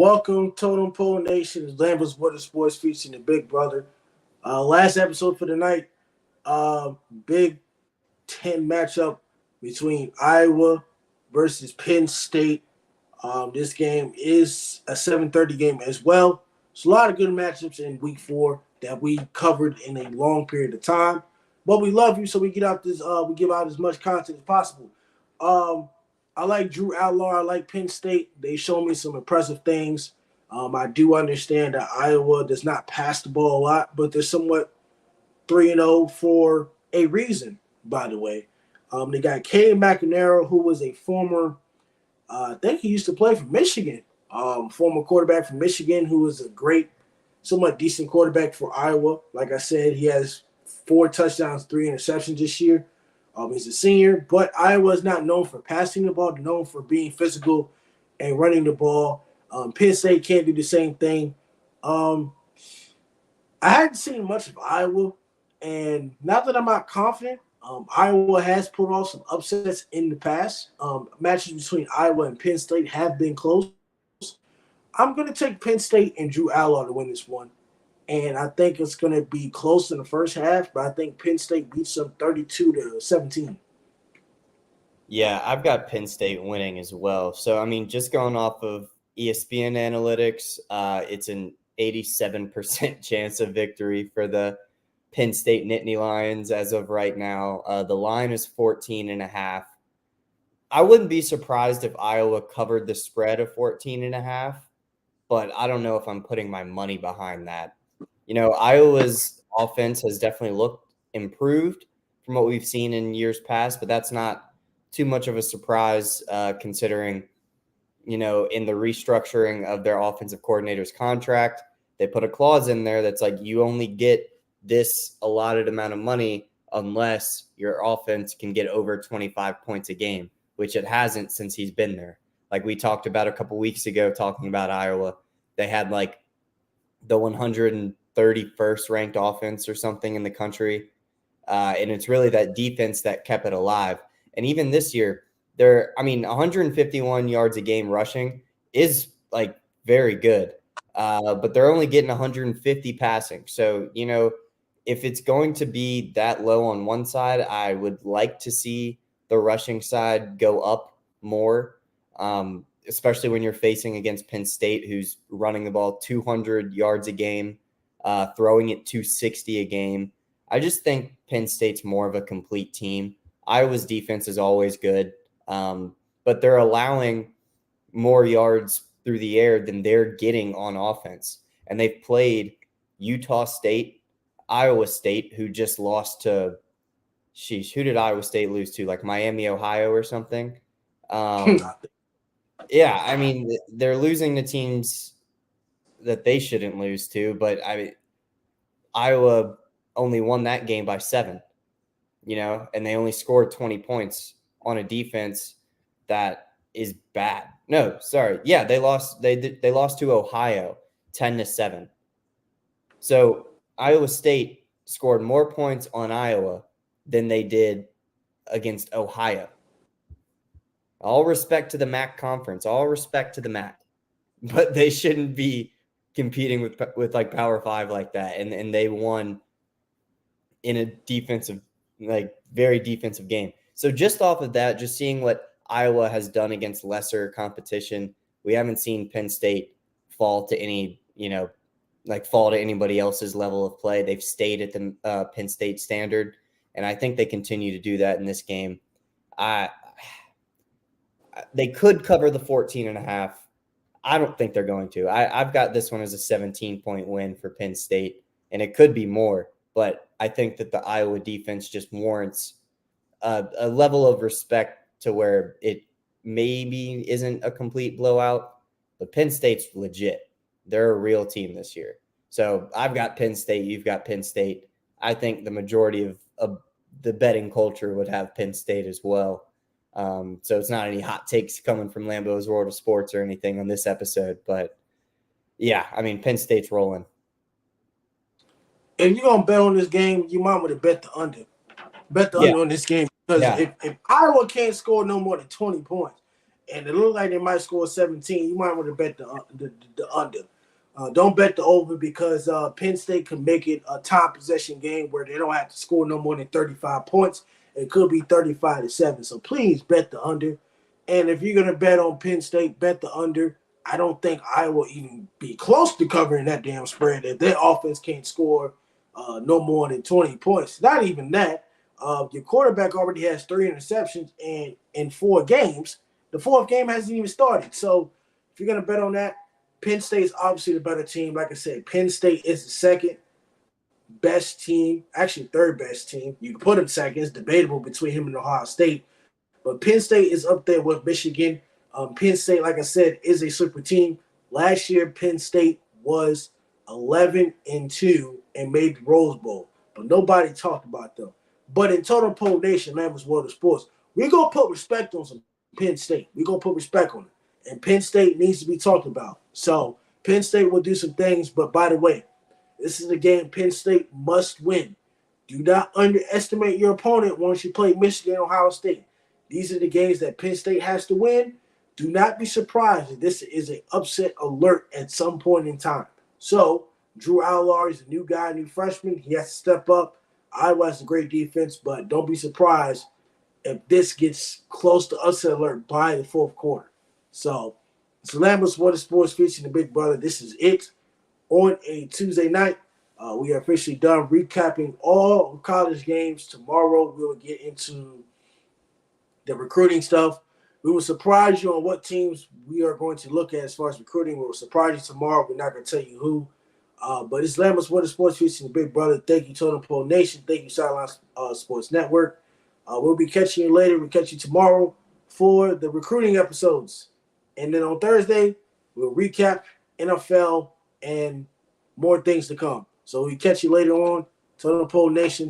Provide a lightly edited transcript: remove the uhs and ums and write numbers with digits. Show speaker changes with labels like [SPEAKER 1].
[SPEAKER 1] Welcome, Totem Pole Nation. It's LAMBO'S Sports featuring the Big Brother. Last episode for the night. Big Ten matchup between Iowa versus Penn State. This game is a 7:30 game as well. It's a lot of good matchups in Week 4 that we covered in a long period of time. But we love you, so we give out as much content as possible. I like Drew Allar. I like Penn State. They show me some impressive things. I do understand that Iowa does not pass the ball a lot, but they're somewhat 3-0 for a reason, by the way. They got Cade McNamara, who was a former, I think he used to play for Michigan, former quarterback from Michigan, who was a great, somewhat decent quarterback for Iowa. Like I said, he has 4 touchdowns, 3 interceptions this year. He's a senior, but Iowa is not known for passing the ball. They're known for being physical and running the ball. Penn State can't do the same thing. I hadn't seen much of Iowa, and not that I'm not confident, Iowa has pulled off some upsets in the past. Matches between Iowa and Penn State have been close. I'm going to take Penn State and Drew Allar to win this one. And I think it's going to be close in the first half, but I think Penn State beats them 32-17.
[SPEAKER 2] Yeah, I've got Penn State winning as well. So, I mean, just going off of ESPN analytics, it's an 87% chance of victory for the Penn State Nittany Lions as of right now. The line is 14.5. I wouldn't be surprised if Iowa covered the spread of 14.5, but I don't know if I'm putting my money behind that. You know, Iowa's offense has definitely looked improved from what we've seen in years past, but that's not too much of a surprise considering, you know, in the restructuring of their offensive coordinator's contract, they put a clause in there that's like you only get this allotted amount of money unless your offense can get over 25 points a game, which it hasn't since he's been there. Like we talked about a couple weeks ago talking about Iowa, they had like the 131st ranked offense or something in the country. And it's really that defense that kept it alive. And even this year, 151 yards a game rushing is like very good. But they're only getting 150 passing. So, you know, if it's going to be that low on one side, I would like to see the rushing side go up more. Especially when you're facing against Penn State, who's running the ball 200 yards a game, throwing it 260 a game. I just think Penn State's more of a complete team. Iowa's defense is always good, but they're allowing more yards through the air than they're getting on offense. And they've played Utah State, Iowa State, who just lost to, who did Iowa State lose to? Like Miami, Ohio or something? Yeah, I mean, they're losing to teams that they shouldn't lose to, but Iowa only won that game by 7, you know, and they only scored 20 points on a defense that is bad. No, sorry. Yeah, they lost to Ohio 10-7. So Iowa State scored more points on Iowa than they did against Ohio. All respect to the MAC conference, all respect to the MAC, but they shouldn't be competing with like Power 5 like that. And they won in a defensive, like very defensive game. So just off of that, just seeing what Iowa has done against lesser competition, we haven't seen Penn State fall to any, you know, like fall to anybody else's level of play. They've stayed at the Penn State standard, and I think they continue to do that in this game. They could cover the 14.5. I don't think they're going to. I've got this one as a 17-point win for Penn State, and it could be more, but I think that the Iowa defense just warrants a level of respect to where it maybe isn't a complete blowout, but Penn State's legit. They're a real team this year. So I've got Penn State. You've got Penn State. I think the majority of the betting culture would have Penn State as well. So it's not any hot takes coming from LAMBO'S World of Sports or anything on this episode, but yeah, I mean, Penn State's rolling.
[SPEAKER 1] If you're going to bet on this game, you might want to bet the under. Bet the under on this game. Because if Iowa can't score no more than 20 points, and it looked like they might score 17, you might want to bet the under. Don't bet the over because Penn State can make it a time possession game where they don't have to score no more than 35 points. It could be 35-7. So please bet the under. And if you're gonna bet on Penn State, bet the under. I don't think Iowa will even be close to covering that damn spread. If their offense can't score no more than 20 points, not even that. Your quarterback already has 3 interceptions and in 4 games. The 4th game hasn't even started. So if you're gonna bet on that, Penn State is obviously the better team. Like I said, Penn State is the second best team, actually 3rd best team. You can put him second. It's debatable between him and Ohio State. But Penn State is up there with Michigan. Penn State, like I said, is a super team. Last year, Penn State was 11-2 and made the Rose Bowl. But nobody talked about them. But in Total Pole Nation, Lamb's World of Sports, we're going to put respect on some Penn State. We're going to put respect on it. And Penn State needs to be talked about. So Penn State will do some things. But by the way, this is a game Penn State must win. Do not underestimate your opponent once you play Michigan and Ohio State. These are the games that Penn State has to win. Do not be surprised if this is an upset alert at some point in time. So, Drew Allar is a new guy, new freshman. He has to step up. Iowa has a great defense, but don't be surprised if this gets close to upset alert by the 4th quarter. So, it's LAMBO'S Sports featuring the Big Brother. This is it on a Tuesday night. We are officially done recapping all college games. Tomorrow, we will get into the recruiting stuff. We will surprise you on what teams we are going to look at as far as recruiting. We will surprise you tomorrow. We're not going to tell you who. But it's LAMBO'S Sports featuring the Big Brother. Thank you, Totem Pole Nation. Thank you, Sideline Sports Network. We'll be catching you later. We'll catch you tomorrow for the recruiting episodes. And then on Thursday, we'll recap NFL and more things to come. So we catch you later on. Totem Pole Nation.